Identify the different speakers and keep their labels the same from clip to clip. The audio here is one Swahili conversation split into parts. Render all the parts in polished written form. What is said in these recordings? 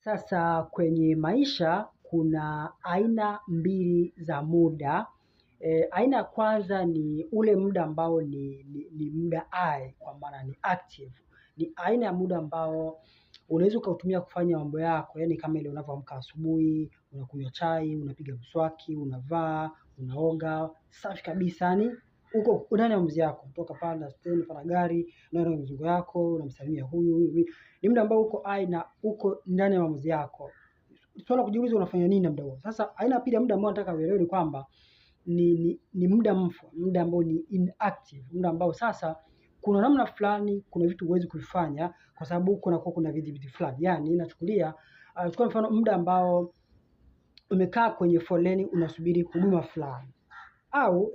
Speaker 1: Sasa kwenye maisha kuna aina mbili za muda. Aina ya kwanza ni ule muda ambao ni muda I, kwa maana ni active. Ni aina ya muda ambao unaweza ukautumia kufanya mambo yako, yaani kama ile unavyoamka asubuhi, unakunywa chai, unapiga mswaki, unavaa, unaoga, safi kabisa, yani uko ndani ya maamuzi yako, kutoka panda stendi, panda gari, unaenda mizigo yako, unamsalimia huyu. Ni muda ambao uko I na uko ndani ya maamuzi yako. Swala kujiuliza unafanya nini na muda huo. Sasa aina ya pili ya muda ambao nataka uelewe ni kwamba ni muda mfu, muda ambao ni inactive, muda ambao sasa kuna namna fulani, kuna vitu huwezi kuvifanya kwa sababu kuna vidhibiti fulani. Yaani nachukulia chukua mfano muda ambao umekaa kwenye foleni unasubiri huduma fulani. Au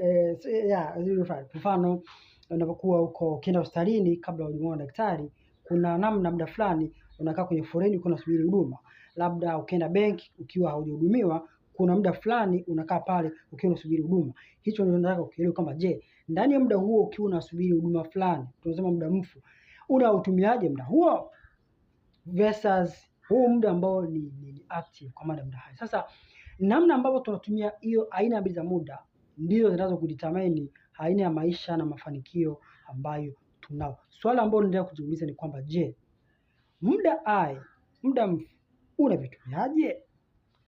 Speaker 1: mfano unapokuwa ukienda hospitalini kabla hujamuona daktari, kuna namna muda fulani unakaa kwenye foleni ukiwa unasubiri huduma. Labda ukienda benki ukiwa haujahudumiwa, kuna muda fulani unakaa pale ukiwa unasubiri huduma. Hicho ndio nataka ukielewe kwamba je, ndani ya muda huo ukiwa unasubiri huduma fulani, tunasema muda mfu, unautumiaje muda huo versus huu muda ambao ni active kwa maana muda hai. Sasa namna ambavyo tunatumia hiyo aina mbili za muda ndizo zinazo kudetermine aina ya maisha na mafanikio ambayo tunao. Swala ambalo ninaendelea kujiuliza ni kwamba je, muda mfu unavitumiaje?